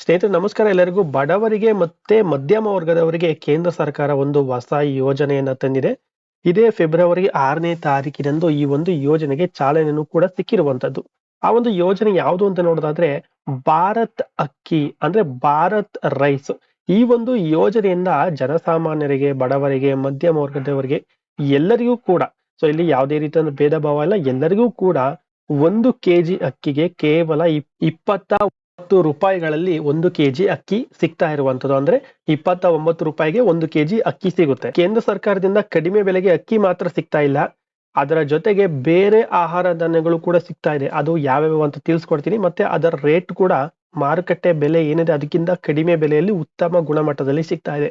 ಸ್ನೇಹಿತರೆ ನಮಸ್ಕಾರ. ಎಲ್ಲರಿಗೂ ಬಡವರಿಗೆ ಮತ್ತೆ ಮಧ್ಯಮ ವರ್ಗದವರಿಗೆ ಕೇಂದ್ರ ಸರ್ಕಾರ ಒಂದು ಹೊಸ ಯೋಜನೆಯನ್ನ ತಂದಿದೆ. ಇದೇ ಫೆಬ್ರವರಿ 6ನೇ ತಾರೀಕಿನಂದು ಈ ಒಂದು ಯೋಜನೆಗೆ ಚಾಲನೆಯನ್ನು ಕೂಡ ಸಿಕ್ಕಿರುವಂತದ್ದು. ಆ ಒಂದು ಯೋಜನೆ ಯಾವುದು ಅಂತ ನೋಡೋದಾದ್ರೆ ಭಾರತ್ ಅಕ್ಕಿ ಅಂದ್ರೆ ಭಾರತ್ ರೈಸ್. ಈ ಒಂದು ಯೋಜನೆಯಿಂದ ಜನಸಾಮಾನ್ಯರಿಗೆ, ಬಡವರಿಗೆ, ಮಧ್ಯಮ ವರ್ಗದವರಿಗೆ ಎಲ್ಲರಿಗೂ ಕೂಡ, ಸೊ ಇಲ್ಲಿ ಯಾವುದೇ ರೀತಿಯ ಭೇದ ಭಾವ ಇಲ್ಲ, ಎಲ್ಲರಿಗೂ ಕೂಡ 1 ಕೆಜಿ ಅಕ್ಕಿಗೆ ಕೇವಲ 29 ರೂಪಾಯಿಗಳಲ್ಲಿ 1 ಕೆಜಿ ಅಕ್ಕಿ ಸಿಗ್ತಾ ಇರುವಂತದ್ದು. ಅಂದ್ರೆ 29 ರೂಪಾಯಿಗೆ 1 ಕೆಜಿ ಅಕ್ಕಿ ಸಿಗುತ್ತೆ. ಕೇಂದ್ರ ಸರ್ಕಾರದಿಂದ ಕಡಿಮೆ ಬೆಲೆಗೆ ಅಕ್ಕಿ ಮಾತ್ರ ಸಿಗ್ತಾ ಇಲ್ಲ, ಅದರ ಜೊತೆಗೆ ಬೇರೆ ಆಹಾರ ಧಾನ್ಯಗಳು ಕೂಡ ಸಿಗ್ತಾ ಇದೆ. ಅದು ಯಾವ್ಯಾವ ಅಂತ ತಿಳಿಸ್ಕೊಡ್ತೀನಿ. ಮತ್ತೆ ಅದರ ರೇಟ್ ಕೂಡ ಮಾರುಕಟ್ಟೆ ಬೆಲೆ ಏನಿದೆ ಅದಕ್ಕಿಂತ ಕಡಿಮೆ ಬೆಲೆಯಲ್ಲಿ ಉತ್ತಮ ಗುಣಮಟ್ಟದಲ್ಲಿ ಸಿಗ್ತಾ ಇದೆ.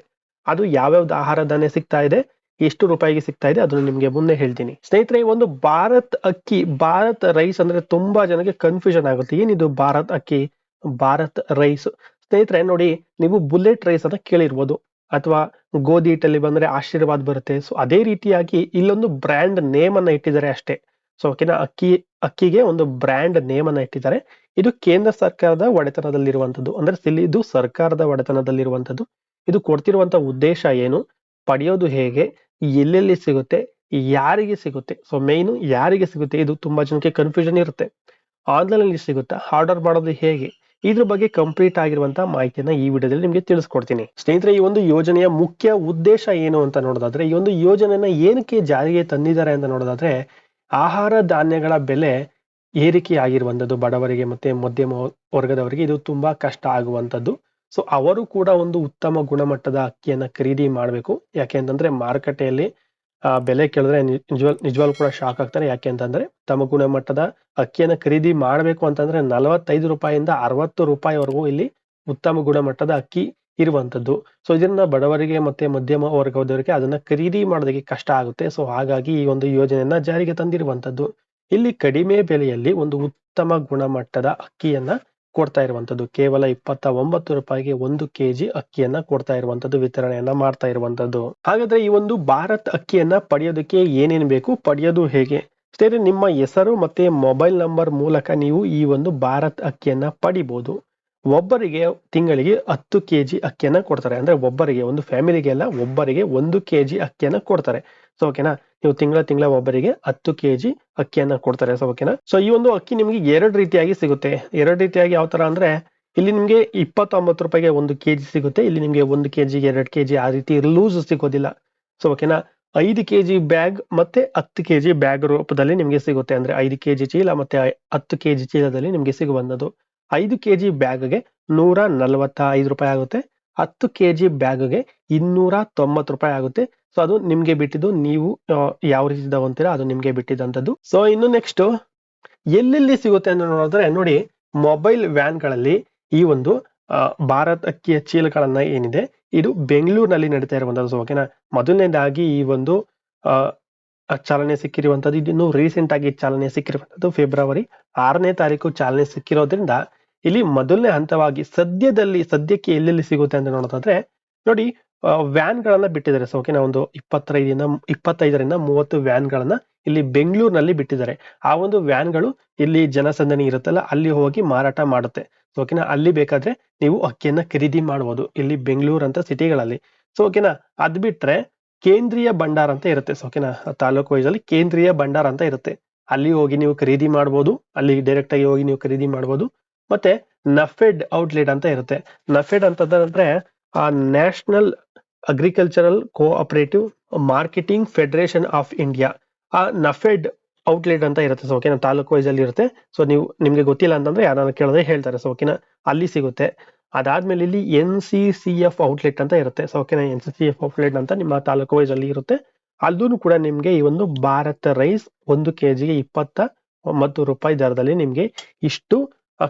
ಅದು ಯಾವ್ಯಾವ್ದು ಆಹಾರ ಧಾನ್ಯ ಸಿಗ್ತಾ ಇದೆ, ಎಷ್ಟು ರೂಪಾಯಿಗೆ ಸಿಗ್ತಾ ಇದೆ, ಅದನ್ನು ನಿಮ್ಗೆ ಮುಂದೆ ಹೇಳ್ತೀನಿ. ಸ್ನೇಹಿತರೆ, ಈ ಒಂದು ಭಾರತ್ ಅಕ್ಕಿ, ಭಾರತ್ ರೈಸ್ ಅಂದ್ರೆ ತುಂಬಾ ಜನಕ್ಕೆ ಕನ್ಫ್ಯೂಷನ್ ಆಗುತ್ತೆ. ಏನಿದು ಭಾರತ್ ಅಕ್ಕಿ, ಭಾರತ್ ರೈಸ್? ಸ್ನೇಹಿತರೆ ನೋಡಿ, ನೀವು ಬುಲೆಟ್ ರೈಸ್ ಅಂತ ಕೇಳಿರ್ಬೋದು, ಅಥವಾ ಗೋಧಿ ಹಿಟ್ಟಲ್ಲಿ ಬಂದ್ರೆ ಆಶೀರ್ವಾದ್ ಬರುತ್ತೆ. ಸೊ ಅದೇ ರೀತಿಯಾಗಿ ಇಲ್ಲೊಂದು ಬ್ರ್ಯಾಂಡ್ ನೇಮ್ ಅನ್ನ ಇಟ್ಟಿದ್ದಾರೆ ಅಷ್ಟೇ. ಸೊ ಓಕೆನಾ, ಅಕ್ಕಿಗೆ ಒಂದು ಬ್ರ್ಯಾಂಡ್ ನೇಮ್ ಅನ್ನ ಇಟ್ಟಿದ್ದಾರೆ. ಇದು ಕೇಂದ್ರ ಸರ್ಕಾರದ ಒಡೆತನದಲ್ಲಿರುವಂತದ್ದು, ಅಂದ್ರೆ ಇದು ಸರ್ಕಾರದ ಒಡೆತನದಲ್ಲಿರುವಂತದ್ದು. ಇದು ಕೊಡ್ತಿರುವಂತ ಉದ್ದೇಶ ಏನು, ಪಡೆಯೋದು ಹೇಗೆ, ಎಲ್ಲೆಲ್ಲಿ ಸಿಗುತ್ತೆ, ಯಾರಿಗೆ ಸಿಗುತ್ತೆ? ಸೊ ಮೇನ್ ಯಾರಿಗೆ ಸಿಗುತ್ತೆ, ಇದು ತುಂಬಾ ಜನಕ್ಕೆ ಕನ್ಫ್ಯೂಷನ್ ಇರುತ್ತೆ. ಆನ್ಲೈನ್ ಅಲ್ಲಿ ಸಿಗುತ್ತಾ, ಆರ್ಡರ್ ಮಾಡೋದು ಹೇಗೆ, ಇದ್ರ ಬಗ್ಗೆ ಕಂಪ್ಲೀಟ್ ಆಗಿರುವಂತಹ ಮಾಹಿತಿಯನ್ನ ಈ ವಿಡಿಯೋದಲ್ಲಿ ನಿಮಗೆ ತಿಳಿಸ್ಕೊಡ್ತೀನಿ. ಸ್ನೇಹಿತರೆ, ಈ ಒಂದು ಯೋಜನೆಯ ಮುಖ್ಯ ಉದ್ದೇಶ ಏನು ಅಂತ ನೋಡೋದಾದ್ರೆ, ಈ ಒಂದು ಯೋಜನೆಯನ್ನ ಏನಕ್ಕೆ ಜಾರಿಗೆ ತಂದಿದ್ದಾರೆ ಅಂತ ನೋಡೋದಾದ್ರೆ, ಆಹಾರ ಧಾನ್ಯಗಳ ಬೆಲೆ ಏರಿಕೆ ಆಗಿರುವಂತದ್ದು ಬಡವರಿಗೆ ಮತ್ತೆ ಮಧ್ಯಮ ವರ್ಗದವರಿಗೆ ಇದು ತುಂಬಾ ಕಷ್ಟ ಆಗುವಂತದ್ದು. ಸೊ ಅವರು ಕೂಡ ಒಂದು ಉತ್ತಮ ಗುಣಮಟ್ಟದ ಅಕ್ಕಿಯನ್ನ ಖರೀದಿ ಮಾಡಬೇಕು. ಯಾಕೆ ಅಂತಂದ್ರೆ ಮಾರುಕಟ್ಟೆಯಲ್ಲಿ ಬೆಲೆ ಕೇಳಿದ್ರೆ ನಿಜವಾಗ್ಲೂ ಕೂಡ ಶಾಕ್ ಆಗ್ತಾರೆ. ಯಾಕೆ ಅಂತಂದ್ರೆ ತಮ್ಮ ಗುಣಮಟ್ಟದ ಅಕ್ಕಿಯನ್ನ ಖರೀದಿ ಮಾಡಬೇಕು ಅಂತಂದ್ರೆ 45 ರೂಪಾಯಿಂದ 60 ರೂಪಾಯಿವರೆಗೂ ಇಲ್ಲಿ ಉತ್ತಮ ಗುಣಮಟ್ಟದ ಅಕ್ಕಿ ಇರುವಂತದ್ದು. ಸೊ ಇದನ್ನ ಬಡವರಿಗೆ ಮತ್ತೆ ಮಧ್ಯಮ ವರ್ಗದವರಿಗೆ ಅದನ್ನ ಖರೀದಿ ಮಾಡೋದಕ್ಕೆ ಕಷ್ಟ ಆಗುತ್ತೆ. ಸೊ ಹಾಗಾಗಿ ಈ ಒಂದು ಯೋಜನೆಯನ್ನ ಜಾರಿಗೆ ತಂದಿರುವಂತದ್ದು. ಇಲ್ಲಿ ಕಡಿಮೆ ಬೆಲೆಯಲ್ಲಿ ಒಂದು ಉತ್ತಮ ಗುಣಮಟ್ಟದ ಅಕ್ಕಿಯನ್ನ ಕೊಡ್ತಾ ಇರುವಂತದ್ದು. ಕೇವಲ 29 ರೂಪಾಯಿಗೆ 1 ಕೆಜಿ ಅಕ್ಕಿಯನ್ನ ಕೊಡ್ತಾ ಇರುವಂತದ್ದು, ವಿತರಣೆಯನ್ನ ಮಾಡ್ತಾ ಇರುವಂತದ್ದು. ಹಾಗಾದ್ರೆ ಈ ಒಂದು ಭಾರತ್ ಅಕ್ಕಿಯನ್ನ ಪಡೆಯೋದಕ್ಕೆ ಏನೇನ್ ಬೇಕು, ಪಡೆಯೋದು ಹೇಗೆ? ಸ್ನೇಹಿತರೆ, ನಿಮ್ಮ ಹೆಸರು ಮತ್ತೆ ಮೊಬೈಲ್ ನಂಬರ್ ಮೂಲಕ ನೀವು ಈ ಒಂದು ಭಾರತ್ ಅಕ್ಕಿಯನ್ನ ಪಡಿಬಹುದು. ಒಬ್ಬರಿಗೆ ತಿಂಗಳಿಗೆ 10 ಕೆಜಿ ಅಕ್ಕಿಯನ್ನ ಕೊಡ್ತಾರೆ. ಅಂದ್ರೆ ಒಬ್ಬರಿಗೆ, ಒಂದು ಫ್ಯಾಮಿಲಿಗೆ ಅಲ್ಲ, ಒಬ್ಬರಿಗೆ 1 ಕೆಜಿ ಅಕ್ಕಿಯನ್ನ ಕೊಡ್ತಾರೆ. ಸೊ ಓಕೆನಾ, ನೀವು ತಿಂಗಳ ಒಬ್ಬರಿಗೆ 10 ಕೆಜಿ ಅಕ್ಕಿಯನ್ನ ಕೊಡ್ತಾರೆ. ಸೊ ಓಕೆನಾ, ಸೊ ಈ ಒಂದು ಅಕ್ಕಿ ನಿಮ್ಗೆ 2 ರೀತಿಯಾಗಿ ಸಿಗುತ್ತೆ. 2 ರೀತಿಯಾಗಿ ಯಾವ ತರ ಅಂದ್ರೆ, ಇಲ್ಲಿ ನಿಮ್ಗೆ 29 ರೂಪಾಯಿಗೆ 1 ಕೆಜಿ ಸಿಗುತ್ತೆ. ಇಲ್ಲಿ ನಿಮ್ಗೆ 1 ಕೆಜಿ 2 ಕೆಜಿ ಆ ರೀತಿ ಲೂಸ್ ಸಿಗೋದಿಲ್ಲ. ಸೊ ಓಕೆನಾ, 5 ಕೆಜಿ ಬ್ಯಾಗ್ ಮತ್ತೆ 10 ಕೆಜಿ ಬ್ಯಾಗ್ ರೂಪದಲ್ಲಿ ನಿಮ್ಗೆ ಸಿಗುತ್ತೆ. ಅಂದ್ರೆ 5 ಕೆಜಿ ಚೀಲ ಮತ್ತೆ 10 ಕೆಜಿ ಚೀಲದಲ್ಲಿ ನಿಮ್ಗೆ ಸಿಗುವಂತದ್ದು. 5 ಕೆಜಿ ಬ್ಯಾಗ್ಗೆ 145 ರೂಪಾಯಿ ಆಗುತ್ತೆ. 10 ಕೆಜಿ ಬ್ಯಾಗ್ಗೆ 290 ರೂಪಾಯಿ ಆಗುತ್ತೆ. ಸೊ ಅದು ನಿಮ್ಗೆ ಬಿಟ್ಟಿದ್ದು, ನೀವು ಯಾವ ರೀತಿ ತಗೊಂತೀರಾ ಅದು ನಿಮ್ಗೆ ಬಿಟ್ಟಿದ್ದಂಥದ್ದು. ಸೊ ಇನ್ನು ನೆಕ್ಸ್ಟ್ ಎಲ್ಲೆಲ್ಲಿ ಸಿಗುತ್ತೆ ಅಂತ ನೋಡಿದ್ರೆ, ನೋಡಿ, ಮೊಬೈಲ್ ವ್ಯಾನ್ ಗಳಲ್ಲಿ ಈ ಒಂದು ಭಾರತ್ ಅಕ್ಕಿಯ ಚೀಲಗಳನ್ನ ಏನಿದೆ ಇದು ಬೆಂಗಳೂರಿನಲ್ಲಿ ನಡೀತಾ ಇರುವಂತದ್ದು. ಸೊ ಓಕೆನಾ, ಮೊದಲನೇದಾಗಿ ಈ ಒಂದು ಚಾಲನೆ ಸಿಕ್ಕಿರುವಂತದ್ದು, ಇದಿನ್ನು ರೀಸೆಂಟ್ ಆಗಿ ಚಾಲನೆ ಸಿಕ್ಕಿರುವಂತದ್ದು. ಫೆಬ್ರವರಿ 6ನೇ ತಾರೀಕು ಚಾಲನೆ ಸಿಕ್ಕಿರೋದ್ರಿಂದ ಇಲ್ಲಿ ಮೊದಲನೇ ಹಂತವಾಗಿ ಸದ್ಯಕ್ಕೆ ಎಲ್ಲೆಲ್ಲಿ ಸಿಗುತ್ತೆ ಅಂತ ನೋಡೋದಾದ್ರೆ, ನೋಡಿ, ವ್ಯಾನ್ ಗಳನ್ನ ಬಿಟ್ಟಿದ್ದಾರೆ. ಸೊ ಓಕೆನಾ, ಒಂದು 25ರಿಂದ 30 ವ್ಯಾನ್ ಗಳನ್ನ ಇಲ್ಲಿ ಬೆಂಗಳೂರಿನಲ್ಲಿ ಬಿಟ್ಟಿದ್ದಾರೆ. ಆ ಒಂದು ವ್ಯಾನ್ ಗಳು ಇಲ್ಲಿ ಜನಸಂದಣಿ ಇರುತ್ತಲ್ಲ, ಅಲ್ಲಿ ಹೋಗಿ ಮಾರಾಟ ಮಾಡುತ್ತೆ. ಸೊ ಓಕೆನಾ, ಅಲ್ಲಿ ಬೇಕಾದ್ರೆ ನೀವು ಅಕ್ಕಿಯನ್ನ ಖರೀದಿ ಮಾಡಬಹುದು, ಇಲ್ಲಿ ಬೆಂಗಳೂರು ಅಂತ ಸಿಟಿಗಳಲ್ಲಿ. ಸೊ ಓಕೆನಾ, ಅದ್ ಬಿಟ್ರೆ ಕೇಂದ್ರೀಯ ಭಂಡಾರ ಅಂತ ಇರುತ್ತೆ. ಸೊ ಓಕೆನಾ, ತಾಲೂಕು ವೈಸ್ ಅಲ್ಲಿ ಕೇಂದ್ರೀಯ ಭಂಡಾರ ಅಂತ ಇರುತ್ತೆ, ಅಲ್ಲಿ ಹೋಗಿ ನೀವು ಖರೀದಿ ಮಾಡಬಹುದು. ಅಲ್ಲಿ ಡೈರೆಕ್ಟ್ ಆಗಿ ಹೋಗಿ ನೀವು ಖರೀದಿ ಮಾಡಬಹುದು. ಮತ್ತೆ ನಫೆಡ್ ಔಟ್ಲೆಟ್ ಅಂತ ಇರುತ್ತೆ. ನಫೆಡ್ ಅಂತಂದ್ರೆ national agricultural cooperative marketing federation of India. ಆ ನಫೆಡ್ ಔಟ್ಲೆಟ್ ಅಂತ ಇರುತ್ತೆ. ಸೊ ಓಕೆನಾ, ತಾಲೂಕು ವೈಸ್ ಅಲ್ಲಿ ಇರುತ್ತೆ. ಸೊ ನಿಮ್ಗೆ ಗೊತ್ತಿಲ್ಲ ಅಂತಂದ್ರೆ ಯಾರನ್ನ ಕೇಳಿದ್ರೆ ಹೇಳ್ತಾರೆ. ಸೊ ಓಕೆನಾ, ಅಲ್ಲಿ ಸಿಗುತ್ತೆ. ಅದಾದ್ಮೇಲೆ ಇಲ್ಲಿ NCCF ಔಟ್ಲೆಟ್ ಅಂತ ಇರುತ್ತೆ. ಸೊ ಓಕೆನಾ, NCCF ಔಟ್ಲೆಟ್ ಅಂತ ನಿಮ್ಮ ತಾಲೂಕು ವೈಸ್ ಅಲ್ಲಿ ಇರುತ್ತೆ. ಅಲ್ಲೂ ಕೂಡ ನಿಮ್ಗೆ ಈ ಒಂದು ಭಾರತ್ ರೈಸ್ 1 ಕೆಜಿಗೆ 29 ರೂಪಾಯಿ ದರದಲ್ಲಿ ನಿಮ್ಗೆ ಇಷ್ಟು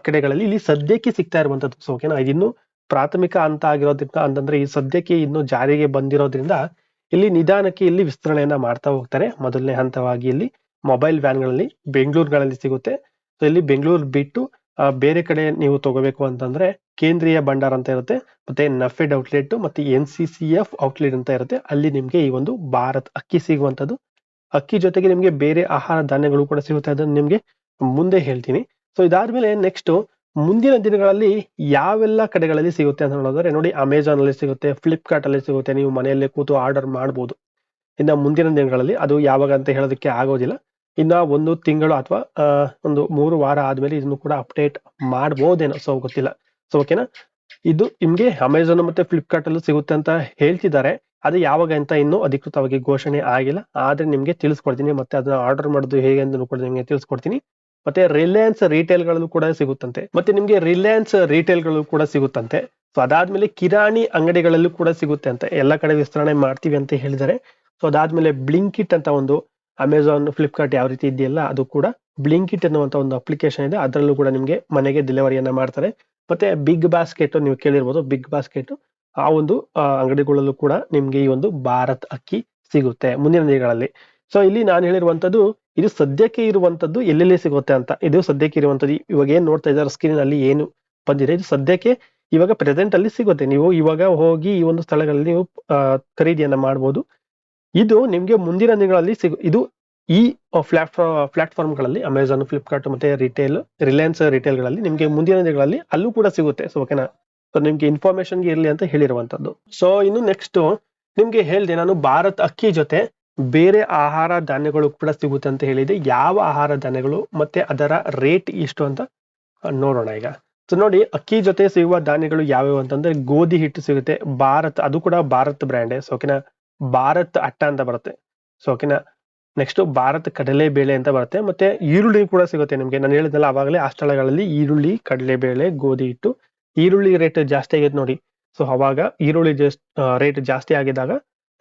ಕಡೆಗಳಲ್ಲಿ ಇಲ್ಲಿ ಸದ್ಯಕ್ಕೆ ಸಿಗ್ತಾ ಇರುವಂತದ್ದು. ಸೊ ಓಕೆನಾ, ಇದಿನ್ನು ಪ್ರಾಥಮಿಕ ಹಂತ ಆಗಿರೋದ್ರಿಂದ, ಅಂತಂದ್ರೆ ಈ ಸದ್ಯಕ್ಕೆ ಇನ್ನು ಜಾರಿಗೆ ಬಂದಿರೋದ್ರಿಂದ ಇಲ್ಲಿ ನಿಧಾನಕ್ಕೆ ಇಲ್ಲಿ ವಿಸ್ತರಣೆಯನ್ನ ಮಾಡ್ತಾ ಹೋಗ್ತಾರೆ. ಮೊದಲನೇ ಹಂತವಾಗಿ ಇಲ್ಲಿ ಮೊಬೈಲ್ ವ್ಯಾನ್ ಗಳಲ್ಲಿ ಬೆಂಗಳೂರುಗಳಲ್ಲಿ ಸಿಗುತ್ತೆ. ಸೊ ಇಲ್ಲಿ ಬೆಂಗಳೂರು ಬಿಟ್ಟು ಬೇರೆ ಕಡೆ ನೀವು ತಗೋಬೇಕು ಅಂತಂದ್ರೆ ಕೇಂದ್ರೀಯ ಭಂಡಾರ ಅಂತ ಇರುತ್ತೆ, ಮತ್ತೆ ನಫೆಡ್ ಔಟ್ಲೆಟ್ ಮತ್ತೆ NCCF ಔಟ್ಲೆಟ್ ಅಂತ ಇರುತ್ತೆ. ಅಲ್ಲಿ ನಿಮ್ಗೆ ಈ ಒಂದು ಭಾರತ್ ಅಕ್ಕಿ ಸಿಗುವಂತದ್ದು. ಅಕ್ಕಿ ಜೊತೆಗೆ ನಿಮ್ಗೆ ಬೇರೆ ಆಹಾರ ಧಾನ್ಯಗಳು ಕೂಡ ಸಿಗುತ್ತೆ, ಅದನ್ನ ನಿಮ್ಗೆ ಮುಂದೆ ಹೇಳ್ತೀನಿ. ಸೊ ಇದಾದ್ಮೇಲೆ ನೆಕ್ಸ್ಟ್ ಮುಂದಿನ ದಿನಗಳಲ್ಲಿ ಯಾವೆಲ್ಲ ಕಡೆಗಳಲ್ಲಿ ಸಿಗುತ್ತೆ ಅಂತ ನೋಡಿದ್ರೆ ನೋಡಿ, ಅಮೆಜಾನ್ ಅಲ್ಲಿ ಸಿಗುತ್ತೆ, ಫ್ಲಿಪ್ಕಾರ್ಟ್ ಅಲ್ಲಿ ಸಿಗುತ್ತೆ, ನೀವು ಮನೆಯಲ್ಲೇ ಕೂತು ಆರ್ಡರ್ ಮಾಡಬಹುದು. ಇನ್ನ ಮುಂದಿನ ದಿನಗಳಲ್ಲಿ ಅದು ಯಾವಾಗ ಅಂತ ಹೇಳೋದಕ್ಕೆ ಆಗೋದಿಲ್ಲ. ಇನ್ನ ಒಂದು ತಿಂಗಳು ಅಥವಾ ಒಂದು 3 ವಾರ ಆದ್ಮೇಲೆ ಇದನ್ನು ಕೂಡ ಅಪ್ಡೇಟ್ ಮಾಡಬಹುದೇನೋ, ಸೊ ಗೊತ್ತಿಲ್ಲ. ಸೊ ಓಕೆನಾ, ಇದು ನಿಮ್ಗೆ ಅಮೆಜಾನ್ ಮತ್ತೆ ಫ್ಲಿಪ್ಕಾರ್ಟ್ ಅಲ್ಲೂ ಸಿಗುತ್ತೆ ಅಂತ ಹೇಳ್ತಿದ್ದಾರೆ. ಅದು ಯಾವಾಗ ಅಂತ ಇನ್ನೂ ಅಧಿಕೃತವಾಗಿ ಘೋಷಣೆ ಆಗಿಲ್ಲ, ಆದ್ರೆ ನಿಮ್ಗೆ ತಿಳಿಸ್ಕೊಡ್ತೀನಿ. ಮತ್ತೆ ಅದನ್ನ ಆರ್ಡರ್ ಮಾಡೋದು ಹೇಗೆ ಅಂತ ಕೂಡ ನಿಮ್ಗೆ ತಿಳಿಸ್ಕೊಡ್ತೀನಿ. ಮತ್ತೆ ರಿಲಯನ್ಸ್ ರಿಟೇಲ್ ಗಳಲ್ಲೂ ಕೂಡ ಸಿಗುತ್ತಂತೆ, ಮತ್ತೆ ನಿಮ್ಗೆ ರಿಲಯನ್ಸ್ ರಿಟೇಲ್ ಗಳು ಕೂಡ ಸಿಗುತ್ತಂತೆ. ಸೊ ಅದಾದ್ಮೇಲೆ ಕಿರಾಣಿ ಅಂಗಡಿಗಳಲ್ಲೂ ಕೂಡ ಸಿಗುತ್ತೆ ಅಂತ, ಎಲ್ಲ ಕಡೆ ವಿಸ್ತರಣೆ ಮಾಡ್ತೀವಿ ಅಂತ ಹೇಳಿದ್ದಾರೆ. ಸೊ ಅದಾದ್ಮೇಲೆ ಬ್ಲಿಂಕಿಟ್ ಅಂತ ಒಂದು ಅಮೆಜಾನ್ ಫ್ಲಿಪ್ಕಾರ್ಟ್ ಯಾವ ರೀತಿ ಇದೆಯಲ್ಲ, ಅದು ಕೂಡ ಬ್ಲಿಂಕಿಟ್ ಅನ್ನುವಂತ ಒಂದು ಅಪ್ಲಿಕೇಶನ್ ಇದೆ, ಅದರಲ್ಲೂ ಕೂಡ ನಿಮ್ಗೆ ಮನೆಗೆ ಡೆಲಿವರಿಯನ್ನ ಮಾಡ್ತಾರೆ. ಮತ್ತೆ ಬಿಗ್ ಬಾಸ್ಕೆಟ್ ನೀವು ಕೇಳಿರ್ಬೋದು, ಬಿಗ್ ಬಾಸ್ಕೆಟ್ ಆ ಒಂದು ಅಂಗಡಿಗಳಲ್ಲೂ ಕೂಡ ನಿಮ್ಗೆ ಈ ಒಂದು ಭಾರತ್ ಅಕ್ಕಿ ಸಿಗುತ್ತೆ ಮುಂದಿನ ದಿನಗಳಲ್ಲಿ. ಸೊ ಇಲ್ಲಿ ನಾನು ಹೇಳಿರುವಂತದ್ದು ಇದು ಸದ್ಯಕ್ಕೆ ಇರುವಂತದ್ದು ಎಲ್ಲೆಲ್ಲಿ ಸಿಗುತ್ತೆ ಅಂತ. ಇದು ಸದ್ಯಕ್ಕೆ ಇರುವಂತದ್ದು ಇವಾಗ ಏನ್ ನೋಡ್ತಾ ಇದ್ದಾರೆ ಸ್ಕ್ರೀನ್ ಅಲ್ಲಿ ಏನು ಬಂದಿದೆ, ಇದು ಸದ್ಯಕ್ಕೆ ಇವಾಗ ಪ್ರೆಸೆಂಟ್ ಅಲ್ಲಿ ಸಿಗುತ್ತೆ. ನೀವು ಇವಾಗ ಹೋಗಿ ಈ ಒಂದು ಸ್ಥಳಗಳಲ್ಲಿ ನೀವು ಖರೀದಿಯನ್ನ ಮಾಡಬಹುದು. ಇದು ನಿಮ್ಗೆ ಮುಂದಿನ ದಿನಗಳಲ್ಲಿ ಇದು ಈ ಪ್ಲಾಟ್ಫಾರ್ಮ್ ಗಳಲ್ಲಿ ಅಮೆಜಾನ್, ಫ್ಲಿಪ್ಕಾರ್ಟ್ ಮತ್ತೆ ರಿಲಯನ್ಸ್ ರಿಟೇಲ್ ಗಳಲ್ಲಿ ನಿಮ್ಗೆ ಮುಂದಿನ ದಿನಗಳಲ್ಲಿ ಅಲ್ಲೂ ಕೂಡ ಸಿಗುತ್ತೆ. ಸೊ ಓಕೆನಾ, ಸೊ ನಿಮ್ಗೆ ಇನ್ಫಾರ್ಮೇಶನ್ ಇರ್ಲಿ ಅಂತ ಹೇಳಿರುವಂತದ್ದು. ಸೊ ಇನ್ನು ನೆಕ್ಸ್ಟ್ ನಿಮ್ಗೆ ಹೇಳಿದೆ ನಾನು, ಭಾರತ್ ಅಕ್ಕಿ ಜೊತೆ ಬೇರೆ ಆಹಾರ ಧಾನ್ಯಗಳು ಕೂಡ ಸಿಗುತ್ತೆ ಅಂತ ಹೇಳಿದೆ. ಯಾವ ಆಹಾರ ಧಾನ್ಯಗಳು ಮತ್ತೆ ಅದರ ರೇಟ್ ಎಷ್ಟು ಅಂತ ನೋಡೋಣ ಈಗ. ಸೊ ನೋಡಿ, ಅಕ್ಕಿ ಜೊತೆ ಸಿಗುವ ಧಾನ್ಯಗಳು ಯಾವ್ಯಾವ ಅಂತಂದ್ರೆ ಗೋಧಿ ಹಿಟ್ಟು ಸಿಗುತ್ತೆ, ಭಾರತ್, ಅದು ಕೂಡ ಭಾರತ್ ಬ್ರ್ಯಾಂಡ್. ಸೊ ಓಕೆನಾ, ಭಾರತ್ ಅಟ್ಟ ಅಂತ ಬರುತ್ತೆ. ಸೊ ಓಕೆನಾ, ನೆಕ್ಸ್ಟ್ ಭಾರತ್ ಕಡಲೆಬೇಳೆ ಅಂತ ಬರುತ್ತೆ. ಮತ್ತೆ ಈರುಳ್ಳಿ ಕೂಡ ಸಿಗುತ್ತೆ ನಿಮ್ಗೆ. ನಾನು ಹೇಳಿದ್ನಲ್ಲ ಆವಾಗಲೇ, ಆ ಸ್ಥಳಗಳಲ್ಲಿ ಈರುಳ್ಳಿ, ಕಡಲೆಬೇಳೆ, ಗೋಧಿ ಹಿಟ್ಟು. ಈರುಳ್ಳಿ ರೇಟ್ ಜಾಸ್ತಿ ಆಗೈತೆ ನೋಡಿ. ಸೊ ಅವಾಗ ಈರುಳ್ಳಿ ರೇಟ್ ಜಾಸ್ತಿ ಆಗಿದಾಗ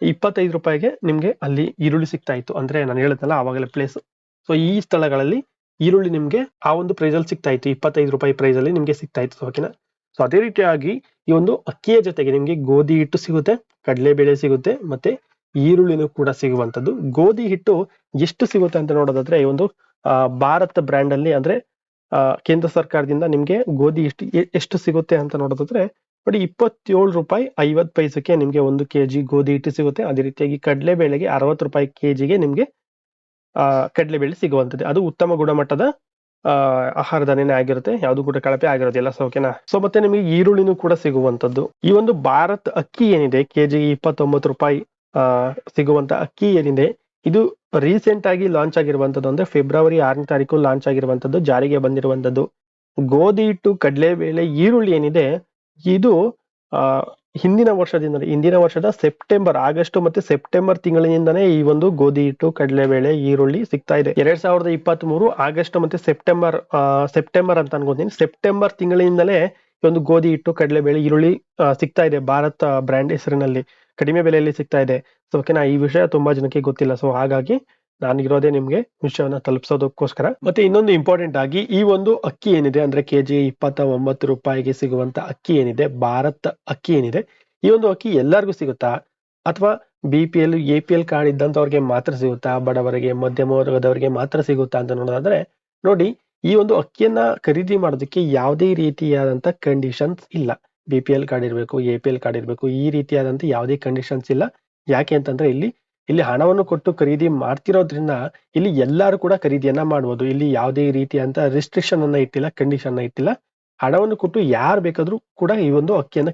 25 ರೂಪಾಯಿಗೆ ನಿಮ್ಗೆ ಅಲ್ಲಿ ಈರುಳ್ಳಿ ಸಿಗ್ತಾ ಇತ್ತು. ಅಂದ್ರೆ ನಾನು ಹೇಳಿದ್ನಲ್ಲ ಆವಾಗಲೇ ಪ್ಲೇಸ್. ಸೊ ಈ ಸ್ಥಳಗಳಲ್ಲಿ ಈರುಳ್ಳಿ ನಿಮ್ಗೆ ಆ ಒಂದು ಪ್ರೈಸ್ ಅಲ್ಲಿ ಸಿಗ್ತಾ ಇತ್ತು, 25 ರೂಪಾಯಿ ಪ್ರೈಸ್ ಅಲ್ಲಿ ನಿಮ್ಗೆ ಸಿಗ್ತಾ ಇತ್ತು. ಓಕೆನಾ, ಸೊ ಅದೇ ರೀತಿಯಾಗಿ ಈ ಒಂದು ಅಕ್ಕಿಯ ಜೊತೆಗೆ ನಿಮ್ಗೆ ಗೋಧಿ ಹಿಟ್ಟು ಸಿಗುತ್ತೆ, ಕಡಲೆಬೇಳೆ ಸಿಗುತ್ತೆ, ಮತ್ತೆ ಈರುಳ್ಳಿನೂ ಕೂಡ ಸಿಗುವಂತದ್ದು. ಗೋಧಿ ಹಿಟ್ಟು ಎಷ್ಟು ಸಿಗುತ್ತೆ ಅಂತ ನೋಡೋದಾದ್ರೆ, ಈ ಒಂದು ಭಾರತ್ ಬ್ರ್ಯಾಂಡ್ ಅಲ್ಲಿ ಅಂದ್ರೆ ಕೇಂದ್ರ ಸರ್ಕಾರದಿಂದ ನಿಮ್ಗೆ ಗೋಧಿ ಎಷ್ಟು ಸಿಗುತ್ತೆ ಅಂತ ನೋಡೋದಾದ್ರೆ ನೋಡಿ, 27 ರೂಪಾಯಿ 50 ಪೈಸಕ್ಕೆ ನಿಮ್ಗೆ 1 kg ಗೋಧಿ ಹಿಟ್ಟು ಸಿಗುತ್ತೆ. ಅದೇ ರೀತಿಯಾಗಿ ಕಡಲೆಬೇಳೆಗೆ 60 ರೂಪಾಯಿ kgಗೆ ನಿಮ್ಗೆ ಕಡಲೆಬೇಳೆ ಸಿಗುವಂತದ್ದು. ಅದು ಉತ್ತಮ ಗುಣಮಟ್ಟದ ಆಹಾರ ಧಾನ್ಯನೇ ಆಗಿರುತ್ತೆ, ಯಾವುದು ಕೂಡ ಕಳಪೆ ಆಗಿರೋದಿಲ್ಲ. ಸೊ ಓಕೆನಾ, ಸೊ ಮತ್ತೆ ನಿಮಗೆ ಈರುಳ್ಳಿನೂ ಕೂಡ ಸಿಗುವಂತದ್ದು. ಈ ಒಂದು ಭಾರತ್ ಅಕ್ಕಿ ಏನಿದೆ, ಕೆಜಿಗೆ 29 ರೂಪಾಯಿ ಸಿಗುವಂತ ಅಕ್ಕಿ ಏನಿದೆ, ಇದು ರೀಸೆಂಟ್ ಆಗಿ ಲಾಂಚ್ ಆಗಿರುವಂತದ್ದು. ಅಂದ್ರೆ ಫೆಬ್ರವರಿ 6ನೇ ತಾರೀಕು ಲಾಂಚ್ ಆಗಿರುವಂತದ್ದು, ಜಾರಿಗೆ ಬಂದಿರುವಂತದ್ದು. ಗೋಧಿ ಹಿಟ್ಟು, ಕಡಲೆಬೇಳೆ, ಈರುಳ್ಳಿ ಏನಿದೆ, ಇದು ಹಿಂದಿನ ವರ್ಷದ ಆಗಸ್ಟ್ ಮತ್ತೆ ಸೆಪ್ಟೆಂಬರ್ ತಿಂಗಳಿನಿಂದನೇ ಈ ಒಂದು ಗೋಧಿ ಹಿಟ್ಟು, ಕಡಲೆಬೇಳೆ, ಈರುಳ್ಳಿ ಸಿಗ್ತಾ ಇದೆ. 2023 ಆಗಸ್ಟ್ ಮತ್ತೆ ಸೆಪ್ಟೆಂಬರ್ ಅಂತ ಅನ್ಕೋತೀನಿ, ಸೆಪ್ಟೆಂಬರ್ ತಿಂಗಳಿನಿಂದಲೇ ಈ ಒಂದು ಗೋಧಿ ಹಿಟ್ಟು, ಕಡಲೆಬೇಳೆ, ಈರುಳ್ಳಿ ಸಿಗ್ತಾ ಇದೆ ಭಾರತ್ ಬ್ರ್ಯಾಂಡ್ ಹೆಸರಿನಲ್ಲಿ, ಕಡಿಮೆ ಬೆಲೆಯಲ್ಲಿ ಸಿಗ್ತಾ ಇದೆ. ಸೊ ಓಕೆನಾ, ಈ ವಿಷಯ ತುಂಬಾ ಜನಕ್ಕೆ ಗೊತ್ತಿಲ್ಲ. ಸೊ ಹಾಗಾಗಿ ನಾನು ಇರೋದೇ ನಿಮ್ಗೆ ವಿಷಯವನ್ನ ತಲುಪಿಸೋದಕ್ಕೋಸ್ಕರ. ಮತ್ತೆ ಇನ್ನೊಂದು ಇಂಪಾರ್ಟೆಂಟ್ ಆಗಿ, ಈ ಒಂದು ಅಕ್ಕಿ ಏನಿದೆ ಅಂದ್ರೆ ಕೆಜಿ 29 ರೂಪಾಯಿಗೆ ಸಿಗುವಂತ ಅಕ್ಕಿ ಏನಿದೆ, ಭಾರತ್ ಅಕ್ಕಿ ಏನಿದೆ, ಈ ಒಂದು ಅಕ್ಕಿ ಎಲ್ಲರಿಗೂ ಸಿಗುತ್ತಾ ಅಥವಾ BPL APL ಕಾರ್ಡ್ ಇದ್ದಂತವ್ರಿಗೆ ಮಾತ್ರ ಸಿಗುತ್ತಾ, ಬಡವರಿಗೆ, ಮಧ್ಯಮ ವರ್ಗದವರಿಗೆ ಮಾತ್ರ ಸಿಗುತ್ತಾ ಅಂತ ನೋಡೋದಾದ್ರೆ ನೋಡಿ, ಈ ಒಂದು ಅಕ್ಕಿಯನ್ನ ಖರೀದಿ ಮಾಡೋದಕ್ಕೆ ಯಾವುದೇ ರೀತಿಯಾದಂತ ಕಂಡೀಷನ್ಸ್ ಇಲ್ಲ. BPL ಕಾರ್ಡ್ ಇರಬೇಕು, APL ಕಾರ್ಡ್ ಇರಬೇಕು, ಈ ರೀತಿಯಾದಂತ ಯಾವುದೇ ಕಂಡೀಷನ್ಸ್ ಇಲ್ಲ. ಯಾಕೆ ಅಂತಂದ್ರೆ ಇಲ್ಲಿ ಹಣವನ್ನು ಕೊಟ್ಟು ಖರೀದಿ ಮಾಡ್ತಿರೋದ್ರಿಂದ ಇಲ್ಲಿ ಎಲ್ಲರೂ ಕೂಡ ಖರೀದಿಯನ್ನ ಮಾಡಬಹುದು. ಇಲ್ಲಿ ಯಾವುದೇ ರೀತಿಯಂತ ರಿಸ್ಟ್ರಿಕ್ಷನ್ ಅನ್ನ ಇಟ್ಟಿಲ್ಲ, ಕಂಡೀಷನ್ ಅನ್ನ ಇಟ್ಟಿಲ್ಲ. ಹಣವನ್ನು ಕೊಟ್ಟು ಯಾರು ಬೇಕಾದ್ರೂ ಕೂಡ ಈ ಒಂದು ಅಕ್ಕಿಯನ್ನ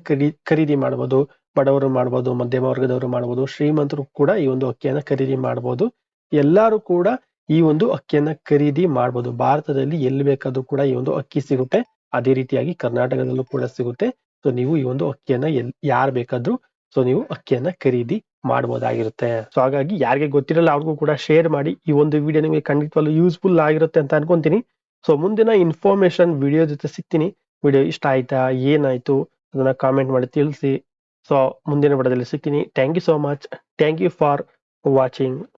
ಖರೀದಿ ಮಾಡಬಹುದು. ಬಡವರು ಮಾಡಬಹುದು, ಮಧ್ಯಮ ವರ್ಗದವರು ಮಾಡಬಹುದು, ಶ್ರೀಮಂತರು ಕೂಡ ಈ ಒಂದು ಅಕ್ಕಿಯನ್ನ ಖರೀದಿ ಮಾಡಬಹುದು. ಎಲ್ಲರೂ ಕೂಡ ಈ ಒಂದು ಅಕ್ಕಿಯನ್ನ ಖರೀದಿ ಮಾಡಬಹುದು. ಭಾರತದಲ್ಲಿ ಎಲ್ಲಿ ಬೇಕಾದ್ರೂ ಕೂಡ ಈ ಒಂದು ಅಕ್ಕಿ ಸಿಗುತ್ತೆ. ಅದೇ ರೀತಿಯಾಗಿ ಕರ್ನಾಟಕದಲ್ಲೂ ಕೂಡ ಸಿಗುತ್ತೆ. ಸೊ ನೀವು ಈ ಒಂದು ಅಕ್ಕಿಯನ್ನ ಯಾರು ಬೇಕಾದ್ರೂ ಸೊ ನೀವು ಅಕ್ಕಿಯನ್ನ ಖರೀದಿ ಮಾಡಬಹುದಾಗಿರುತ್ತೆ. ಸೊ ಹಾಗಾಗಿ ಯಾರಿಗೆ ಗೊತ್ತಿರಲ್ಲ ಅವ್ರಿಗೂ ಕೂಡ ಶೇರ್ ಮಾಡಿ. ಈ ಒಂದು ವಿಡಿಯೋ ನಿಮಗೆ ಖಂಡಿತವಾಗ್ಲೂ ಯೂಸ್ಫುಲ್ ಆಗಿರುತ್ತೆ ಅಂತ ಅನ್ಕೊಂತೀನಿ. ಸೊ ಮುಂದಿನ ಇನ್ಫಾರ್ಮೇಶನ್ ವಿಡಿಯೋ ಜೊತೆ ಸಿಗ್ತೀನಿ. ವಿಡಿಯೋ ಇಷ್ಟ ಆಯ್ತಾ, ಏನಾಯ್ತು ಅದನ್ನ ಕಾಮೆಂಟ್ ಮಾಡಿ ತಿಳಿಸಿ. ಸೊ ಮುಂದಿನ ವಿಡಿಯೋದಲ್ಲಿ ಸಿಗ್ತೀನಿ. Thank you so much. Thank you for watching.